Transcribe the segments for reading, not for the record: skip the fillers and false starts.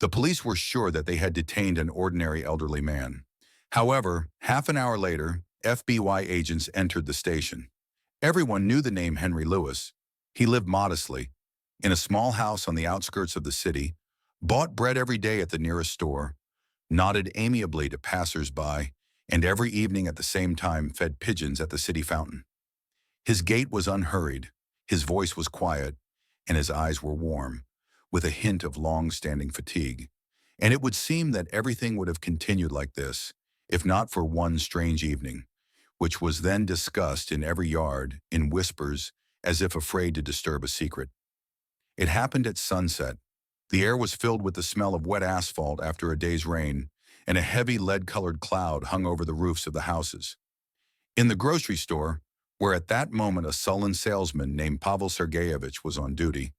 The police were sure that they had detained an ordinary elderly man. However, half an hour later, FBI agents entered the station. Everyone knew the name Henry Lewis. He lived modestly, in a small house on the outskirts of the city, bought bread every day at the nearest store, nodded amiably to passers-by, and every evening at the same time fed pigeons at the city fountain. His gait was unhurried, his voice was quiet, and his eyes were warm, with a hint of long-standing fatigue. And it would seem that everything would have continued like this, if not for one strange evening, which was then discussed in every yard, in whispers, as if afraid to disturb a secret. It happened at sunset. The air was filled with the smell of wet asphalt after a day's rain, and a heavy lead-colored cloud hung over the roofs of the houses. In the grocery store, where at that moment a sullen salesman named Pavel Sergeyevich was on duty,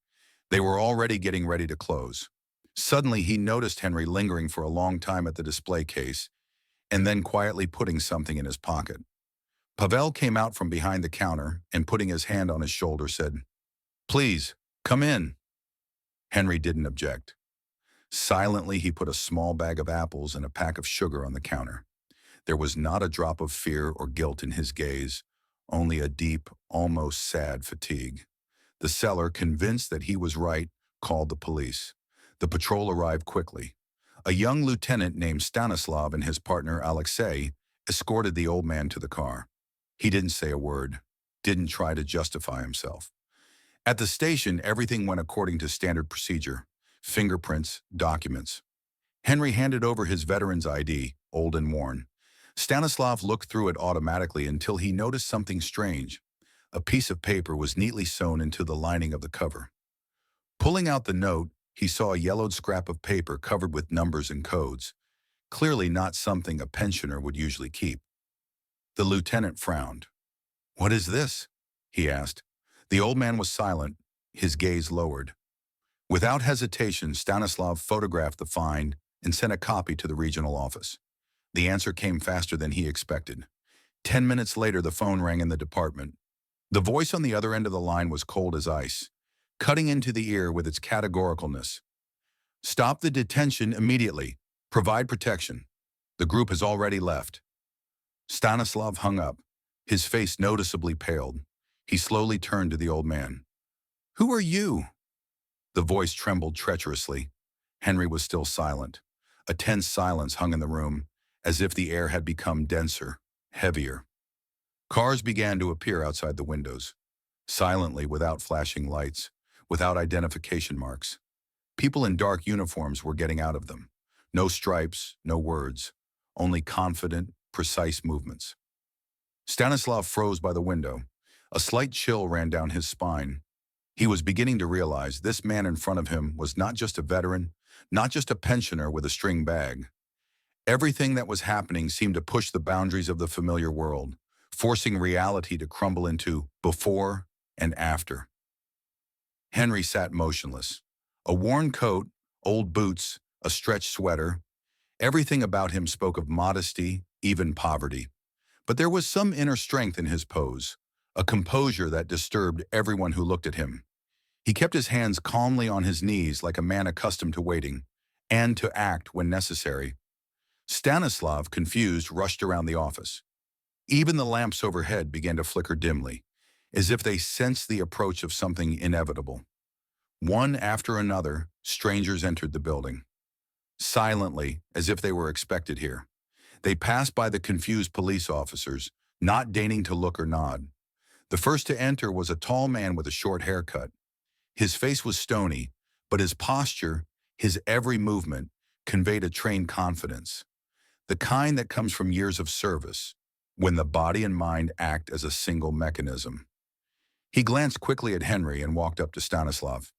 they were already getting ready to close. Suddenly, he noticed Henry lingering for a long time at the display case, and then quietly putting something in his pocket. Pavel came out from behind the counter and, putting his hand on his shoulder, said, "Please, come in." Henry didn't object. Silently, he put a small bag of apples and a pack of sugar on the counter. There was not a drop of fear or guilt in his gaze, only a deep, almost sad fatigue. The seller, convinced that he was right, called the police. The patrol arrived quickly. A young lieutenant named Stanislav and his partner Alexei escorted the old man to the car. He didn't say a word, didn't try to justify himself. At the station, everything went according to standard procedure: fingerprints, documents. Henry handed over his veteran's ID, old and worn. Stanislav looked through it automatically until he noticed something strange. A piece of paper was neatly sewn into the lining of the cover. Pulling out the note, he saw a yellowed scrap of paper covered with numbers and codes, clearly not something a pensioner would usually keep. The lieutenant frowned. "What is this?" he asked. The old man was silent, his gaze lowered. Without hesitation, Stanislav photographed the find and sent a copy to the regional office. The answer came faster than he expected. 10 minutes later, the phone rang in the department. The voice on the other end of the line was cold as ice, cutting into the ear with its categoricalness. "Stop the detention immediately. Provide protection. The group has already left." Stanislav hung up, his face noticeably paled. He slowly turned to the old man. "Who are you?" The voice trembled treacherously. Henry was still silent. A tense silence hung in the room, as if the air had become denser, heavier. Cars began to appear outside the windows, silently, without flashing lights, without identification marks. People in dark uniforms were getting out of them. No stripes, no words, only confident, precise movements. Stanislav froze by the window. A slight chill ran down his spine. He was beginning to realize this man in front of him was not just a veteran, not just a pensioner with a string bag. Everything that was happening seemed to push the boundaries of the familiar world, forcing reality to crumble into before and after. Henry sat motionless. A worn coat, old boots, a stretched sweater. Everything about him spoke of modesty, even poverty. But there was some inner strength in his pose, a composure that disturbed everyone who looked at him. He kept his hands calmly on his knees like a man accustomed to waiting, and to act when necessary. Stanislav, confused, rushed around the office. Even the lamps overhead began to flicker dimly, as if they sensed the approach of something inevitable. One after another, strangers entered the building. Silently, as if they were expected here. They passed by the confused police officers, not deigning to look or nod. The first to enter was a tall man with a short haircut. His face was stony, but his posture, his every movement, conveyed a trained confidence, the kind that comes from years of service, when the body and mind act as a single mechanism. He glanced quickly at Henry and walked up to Stanislav.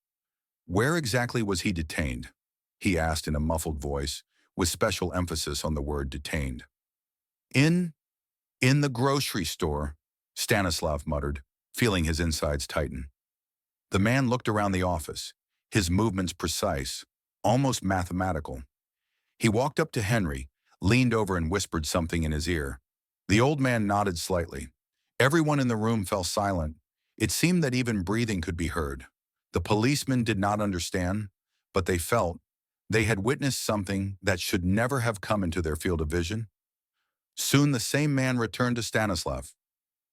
"Where exactly was he detained?" he asked in a muffled voice, with special emphasis on the word detained. In the grocery store," Stanislav muttered, feeling his insides tighten. The man looked around the office, his movements precise, almost mathematical. He walked up to Henry, leaned over and whispered something in his ear. The old man nodded slightly. Everyone in the room fell silent. It seemed that even breathing could be heard. The policemen did not understand, but they felt. They had witnessed something that should never have come into their field of vision. Soon the same man returned to Stanislav.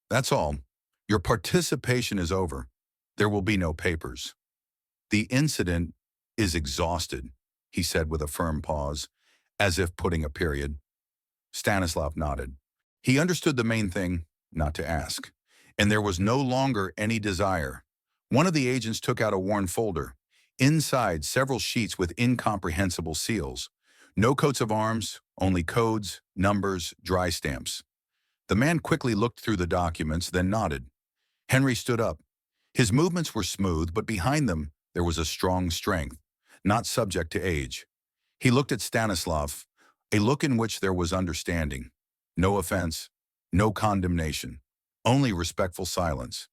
"That's all. Your participation is over. There will be no papers." "The incident is exhausted," he said with a firm pause, as if putting a period. Stanislav nodded. He understood the main thing, not to ask. And there was no longer any desire. One of the agents took out a worn folder. Inside, several sheets with incomprehensible seals. No coats of arms, only codes, numbers, dry stamps. The man quickly looked through the documents, then nodded. Henry stood up. His movements were smooth, but behind them there was a strong strength, not subject to age. He looked at Stanislav, a look in which there was understanding. No offense, no condemnation, only respectful silence.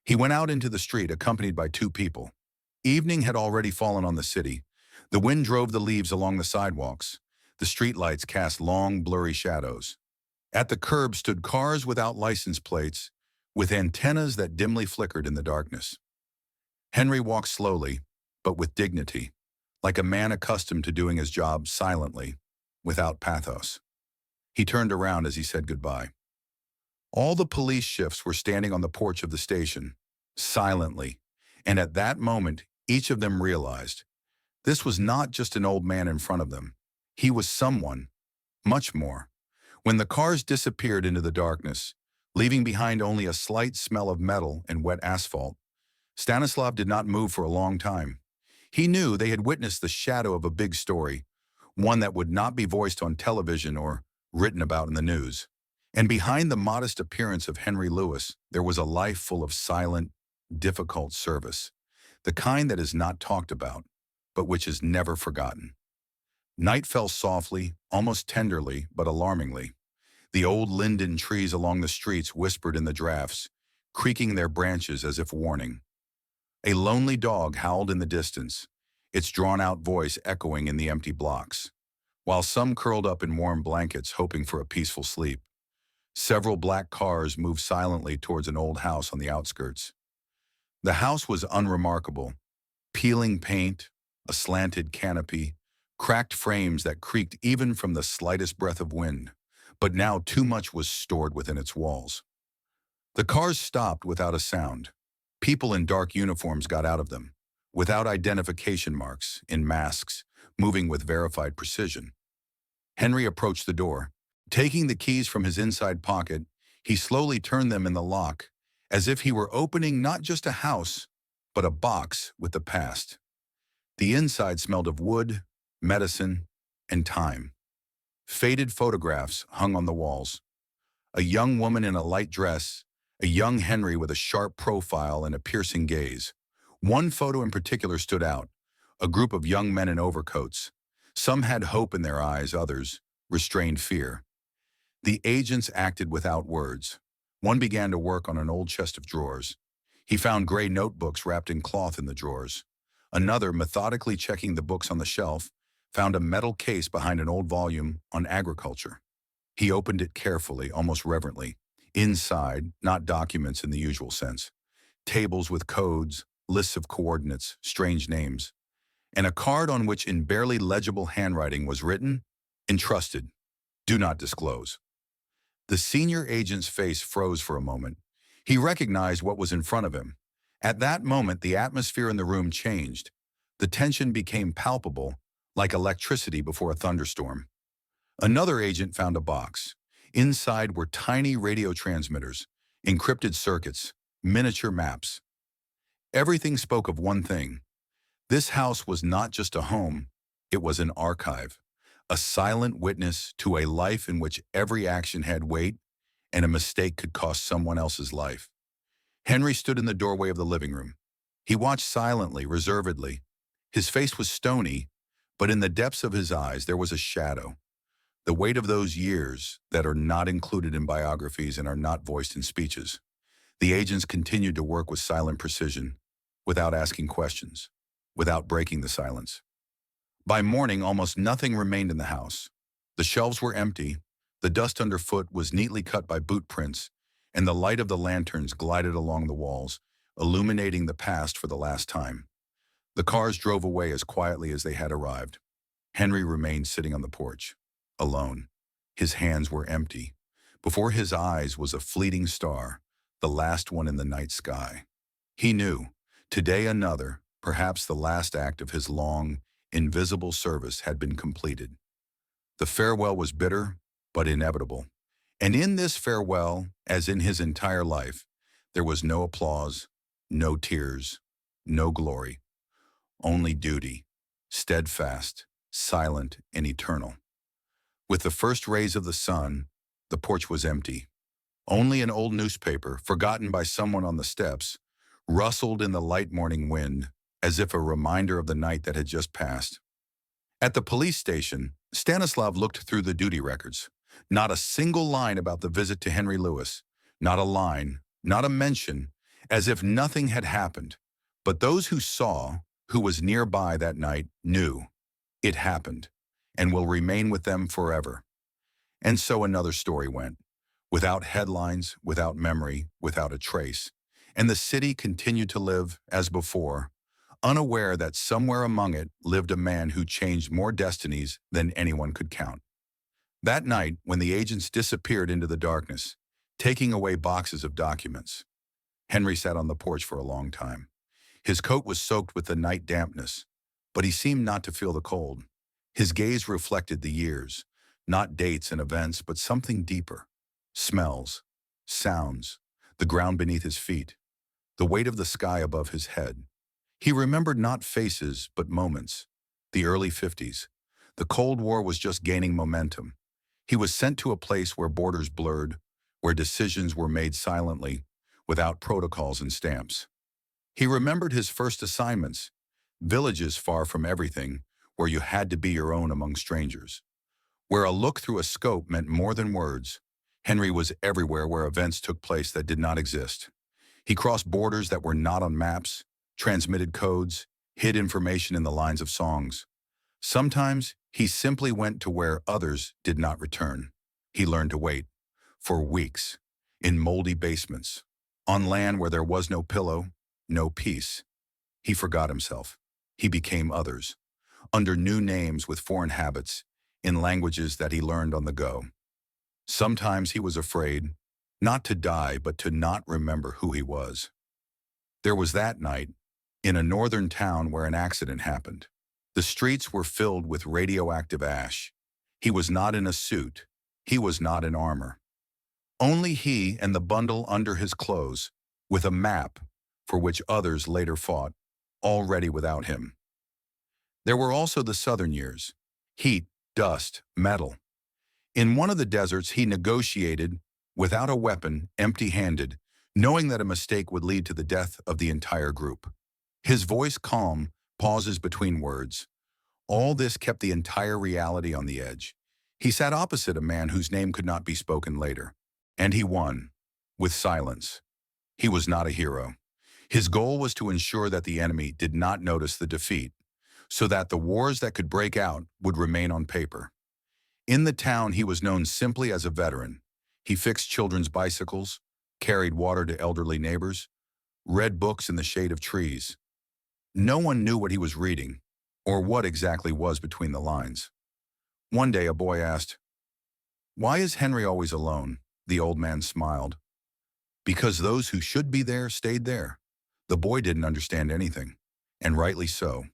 He went out into the street accompanied by two people. Evening had already fallen on the city. The wind drove the leaves along the sidewalks. The streetlights cast long, blurry shadows. At the curb stood cars without license plates, with antennas that dimly flickered in the darkness. Henry walked slowly, but with dignity, like a man accustomed to doing his job silently, without pathos. He turned around as he said goodbye. All the police shifts were standing on the porch of the station, silently, and at that moment, each of them realized this was not just an old man in front of them. He was someone, much more. When the cars disappeared into the darkness, leaving behind only a slight smell of metal and wet asphalt, Stanislav did not move for a long time. He knew they had witnessed the shadow of a big story, one that would not be voiced on television or written about in the news. And behind the modest appearance of Henry Lewis, there was a life full of silent, difficult service, the kind that is not talked about, but which is never forgotten. Night fell softly, almost tenderly, but alarmingly. The old linden trees along the streets whispered in the drafts, creaking their branches as if warning. A lonely dog howled in the distance, its drawn-out voice echoing in the empty blocks, while some curled up in warm blankets hoping for a peaceful sleep. Several black cars moved silently towards an old house on the outskirts. The house was unremarkable. Peeling paint, a slanted canopy, cracked frames that creaked even from the slightest breath of wind, but now too much was stored within its walls. The cars stopped without a sound. People in dark uniforms got out of them, without identification marks, in masks, moving with verified precision. Henry approached the door. Taking the keys from his inside pocket, he slowly turned them in the lock, as if he were opening not just a house, but a box with the past. The inside smelled of wood, medicine, and time. Faded photographs hung on the walls. A young woman in a light dress, a young Henry with a sharp profile and a piercing gaze. One photo in particular stood out, a group of young men in overcoats. Some had hope in their eyes, others restrained fear. The agents acted without words. One began to work on an old chest of drawers. He found gray notebooks wrapped in cloth in the drawers. Another, methodically checking the books on the shelf, found a metal case behind an old volume on agriculture. He opened it carefully, almost reverently. Inside, not documents in the usual sense. Tables with codes, lists of coordinates, strange names, and a card on which in barely legible handwriting was written, "Entrusted. Do not disclose." The senior agent's face froze for a moment. He recognized what was in front of him. At that moment, the atmosphere in the room changed. The tension became palpable, like electricity before a thunderstorm. Another agent found a box. Inside were tiny radio transmitters, encrypted circuits, miniature maps. Everything spoke of one thing. This house was not just a home, it was an archive, a silent witness to a life in which every action had weight and a mistake could cost someone else's life. Henry stood in the doorway of the living room. He watched silently, reservedly. His face was stony, but in the depths of his eyes there was a shadow. The weight of those years that are not included in biographies and are not voiced in speeches. The agents continued to work with silent precision, without asking questions, without breaking the silence. By morning, almost nothing remained in the house. The shelves were empty, the dust underfoot was neatly cut by boot prints, and the light of the lanterns glided along the walls, illuminating the past for the last time. The cars drove away as quietly as they had arrived. Henry remained sitting on the porch, alone. His hands were empty. Before his eyes was a fleeting star, the last one in the night sky. He knew, today another, perhaps the last act of his long, invisible service had been completed. The farewell was bitter, but inevitable. And in this farewell, as in his entire life, there was no applause, no tears, no glory, only duty, steadfast, silent, and eternal. With the first rays of the sun, the porch was empty. Only an old newspaper, forgotten by someone on the steps, rustled in the light morning wind, as if a reminder of the night that had just passed. At the police station, Stanislav looked through the duty records. Not a single line about the visit to Henry Lewis. Not a line, not a mention, as if nothing had happened. But those who saw, who was nearby that night, knew it happened, and will remain with them forever. And so another story went, without headlines, without memory, without a trace. And the city continued to live as before, unaware that somewhere among it lived a man who changed more destinies than anyone could count. That night, when the agents disappeared into the darkness, taking away boxes of documents, Henry sat on the porch for a long time. His coat was soaked with the night dampness, but he seemed not to feel the cold. His gaze reflected the years, not dates and events, but something deeper. Smells, sounds, the ground beneath his feet, the weight of the sky above his head. He remembered not faces, but moments. The early 50s. The Cold War was just gaining momentum. He was sent to a place where borders blurred, where decisions were made silently, without protocols and stamps. He remembered his first assignments, villages far from everything, where you had to be your own among strangers. Where a look through a scope meant more than words, Henry was everywhere where events took place that did not exist. He crossed borders that were not on maps, transmitted codes, hid information in the lines of songs. Sometimes he simply went to where others did not return. He learned to wait, for weeks, in moldy basements, on land where there was no pillow, no peace. He forgot himself. He became others, under new names with foreign habits, in languages that he learned on the go. Sometimes he was afraid, not to die, but to not remember who he was. There was that night, in a northern town where an accident happened. The streets were filled with radioactive ash. He was not in a suit. He was not in armor. Only he and the bundle under his clothes, with a map for which others later fought, already without him. There were also the southern years. Heat, dust, metal. In one of the deserts, he negotiated, without a weapon, empty-handed, knowing that a mistake would lead to the death of the entire group. His voice calm, pauses between words. All this kept the entire reality on the edge. He sat opposite a man whose name could not be spoken later. And he won, with silence. He was not a hero. His goal was to ensure that the enemy did not notice the defeat, so that the wars that could break out would remain on paper. In the town, he was known simply as a veteran. He fixed children's bicycles, carried water to elderly neighbors, read books in the shade of trees. No one knew what he was reading, or what exactly was between the lines. One day a boy asked, "Why is Henry always alone?" The old man smiled. "Because those who should be there stayed there." The boy didn't understand anything, and rightly so.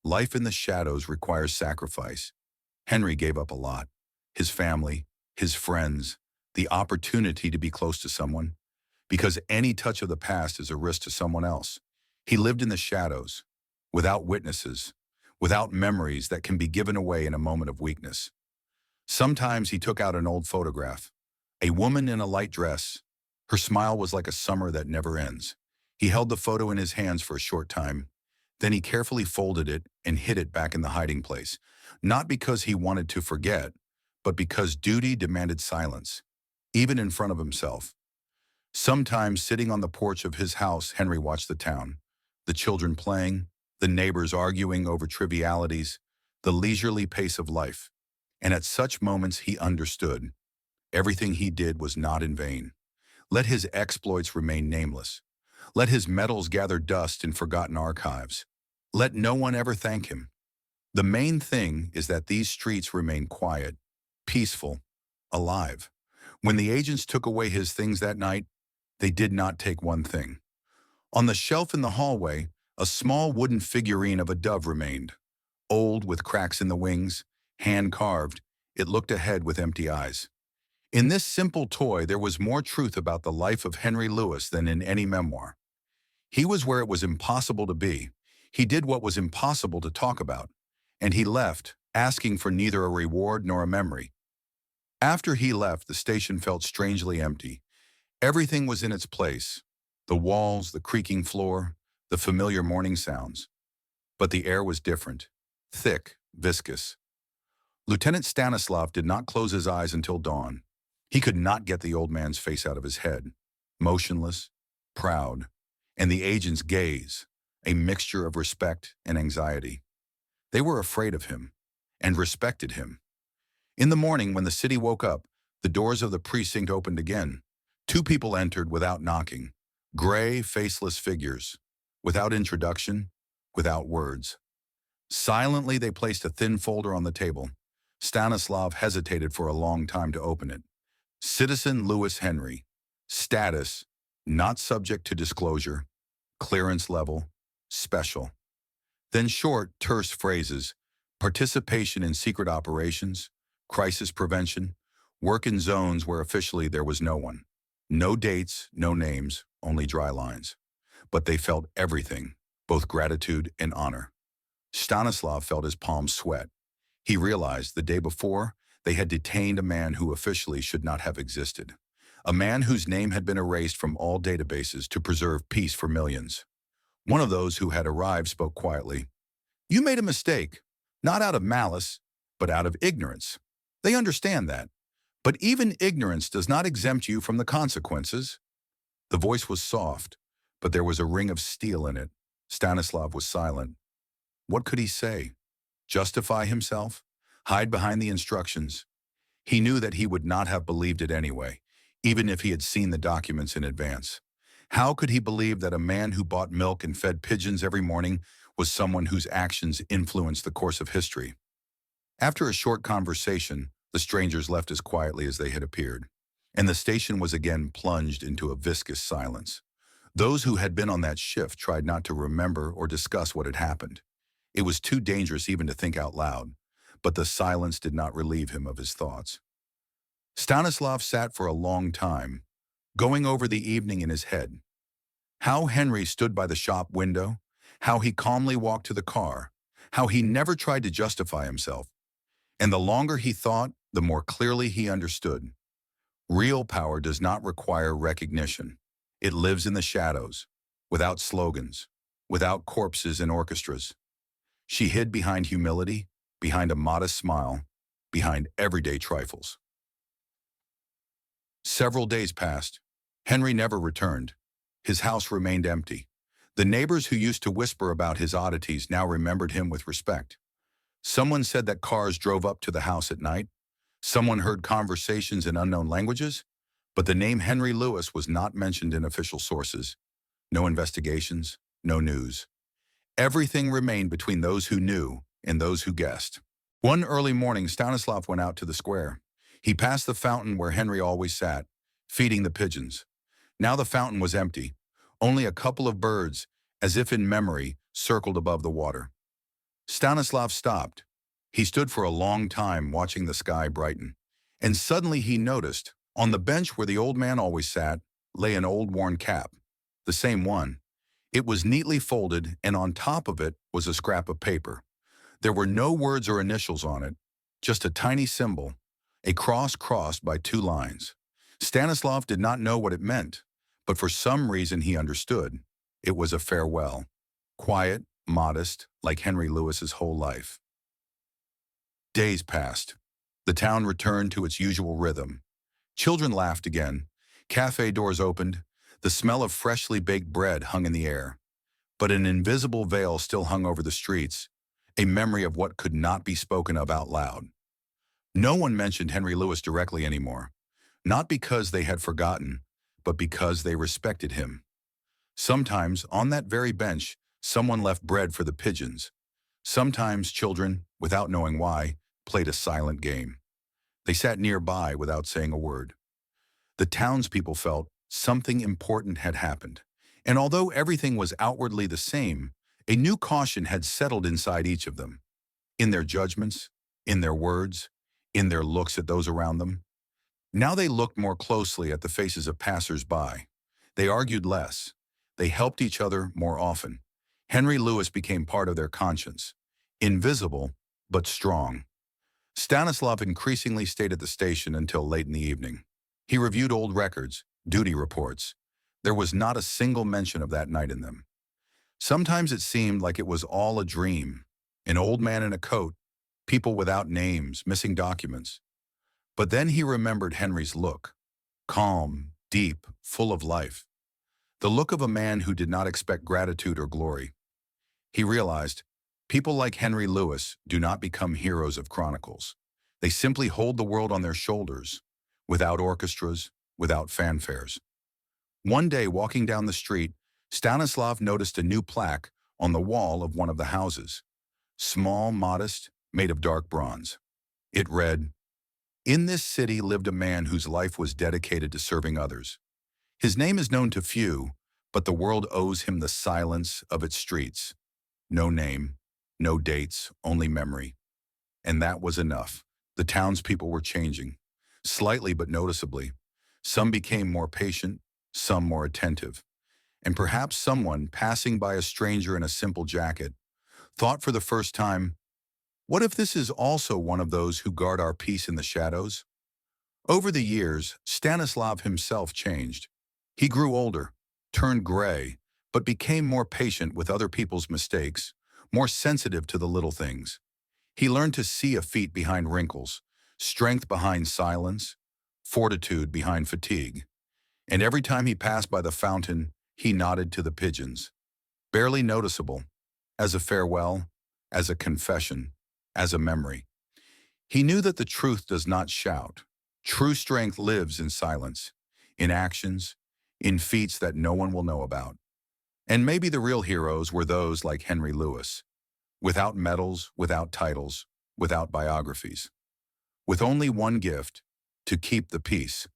Life in the shadows requires sacrifice. Henry gave up a lot. His family, his friends, the opportunity to be close to someone, because any touch of the past is a risk to someone else. He lived in the shadows, without witnesses, without memories that can be given away in a moment of weakness. Sometimes he took out an old photograph, a woman in a light dress. Her smile was like a summer that never ends. He held the photo in his hands for a short time. Then he carefully folded it and hid it back in the hiding place, not because he wanted to forget, but because duty demanded silence, even in front of himself. Sometimes, sitting on the porch of his house, Henry watched the town, the children playing, the neighbors arguing over trivialities, the leisurely pace of life. And at such moments he understood. Everything he did was not in vain. Let his exploits remain nameless. Let his medals gather dust in forgotten archives. Let no one ever thank him. The main thing is that these streets remain quiet, peaceful, alive. When the agents took away his things that night, they did not take one thing. On the shelf in the hallway, a small wooden figurine of a dove remained. Old, with cracks in the wings, hand-carved, it looked ahead with empty eyes. In this simple toy, there was more truth about the life of Henry Louis than in any memoir. He was where it was impossible to be. He did what was impossible to talk about. And he left, asking for neither a reward nor a memory. After he left, the station felt strangely empty. Everything was in its place. The walls, the creaking floor, the familiar morning sounds. But the air was different. Thick, viscous. Lieutenant Stanislav did not close his eyes until dawn. He could not get the old man's face out of his head. Motionless, proud, and the agent's gaze, a mixture of respect and anxiety. They were afraid of him and respected him. In the morning, when the city woke up, the doors of the precinct opened again. Two people entered without knocking. Gray, faceless figures. Without introduction, without words. Silently, they placed a thin folder on the table. Stanislav hesitated for a long time to open it. Citizen Louis Henry. Status, not subject to disclosure. Clearance level, special. Then short, terse phrases. Participation in secret operations, crisis prevention, work in zones where officially there was no one. No dates, no names, only dry lines. But they felt everything, both gratitude and honor. Stanislav felt his palms sweat. He realized the day before they had detained a man who officially should not have existed. A man whose name had been erased from all databases to preserve peace for millions. One of those who had arrived spoke quietly. "You made a mistake, not out of malice, but out of ignorance. They understand that. But even ignorance does not exempt you from the consequences." The voice was soft, but there was a ring of steel in it. Stanislav was silent. What could he say? Justify himself? Hide behind the instructions? He knew that he would not have believed it anyway, even if he had seen the documents in advance. How could he believe that a man who bought milk and fed pigeons every morning was someone whose actions influenced the course of history? After a short conversation, the strangers left as quietly as they had appeared, and the station was again plunged into a viscous silence. Those who had been on that shift tried not to remember or discuss what had happened. It was too dangerous even to think out loud, but the silence did not relieve him of his thoughts. Stanislav sat for a long time, going over the evening in his head. How Henry stood by the shop window, how he calmly walked to the car, how he never tried to justify himself. And the longer he thought, the more clearly he understood. Real power does not require recognition. It lives in the shadows, without slogans, without corpses and orchestras. She hid behind humility, behind a modest smile, behind everyday trifles. Several days passed. Henry never returned. His house remained empty. The neighbors who used to whisper about his oddities now remembered him with respect. Someone said that cars drove up to the house at night. Someone heard conversations in unknown languages, but the name Henry Louis was not mentioned in official sources. No investigations, no news. Everything remained between those who knew and those who guessed. One early morning, Stanislav went out to the square. He passed the fountain where Henry always sat, feeding the pigeons. Now the fountain was empty. Only a couple of birds, as if in memory, circled above the water. Stanislav stopped. He stood for a long time watching the sky brighten. And suddenly he noticed, on the bench where the old man always sat, lay an old worn cap. The same one. It was neatly folded, and on top of it was a scrap of paper. There were no words or initials on it, just a tiny symbol, a cross crossed by two lines. Stanislav did not know what it meant, but for some reason he understood. It was a farewell. Quiet, modest, like Henry Louis's whole life. Days passed. The town returned to its usual rhythm. Children laughed again. Cafe doors opened. The smell of freshly baked bread hung in the air. But an invisible veil still hung over the streets, a memory of what could not be spoken of out loud. No one mentioned Henry Louis directly anymore, not because they had forgotten, but because they respected him. Sometimes, on that very bench, someone left bread for the pigeons. Sometimes children, without knowing why, played a silent game. They sat nearby without saying a word. The townspeople felt something important had happened. And although everything was outwardly the same, a new caution had settled inside each of them. In their judgments, in their words, in their looks at those around them. Now they looked more closely at the faces of passers-by. They argued less. They helped each other more often. Henry Lewis became part of their conscience. Invisible, but strong. Stanislav increasingly stayed at the station until late in the evening. He reviewed old records, duty reports. There was not a single mention of that night in them. Sometimes it seemed like it was all a dream. An old man in a coat, people without names, missing documents. But then he remembered Henry's look. Calm, deep, full of life. The look of a man who did not expect gratitude or glory. He realized, people like Henry Lewis do not become heroes of chronicles. They simply hold the world on their shoulders, without orchestras, without fanfares. One day, walking down the street, Stanislav noticed a new plaque on the wall of one of the houses. Small, modest, made of dark bronze. It read, "In this city lived a man whose life was dedicated to serving others. His name is known to few, but the world owes him the silence of its streets. No name, no dates, only memory." And that was enough. The townspeople were changing, slightly but noticeably. Some became more patient, some more attentive. And perhaps someone, passing by a stranger in a simple jacket, thought for the first time, what if this is also one of those who guard our peace in the shadows? Over the years, Stanislav himself changed. He grew older, turned gray, but became more patient with other people's mistakes, more sensitive to the little things. He learned to see a feat behind wrinkles, strength behind silence, fortitude behind fatigue. And every time he passed by the fountain, he nodded to the pigeons. Barely noticeable, as a farewell, as a confession, as a memory. He knew that the truth does not shout. True strength lives in silence, in actions, in feats that no one will know about. And maybe the real heroes were those like Henry Lewis, without medals, without titles, without biographies, with only one gift, to keep the peace.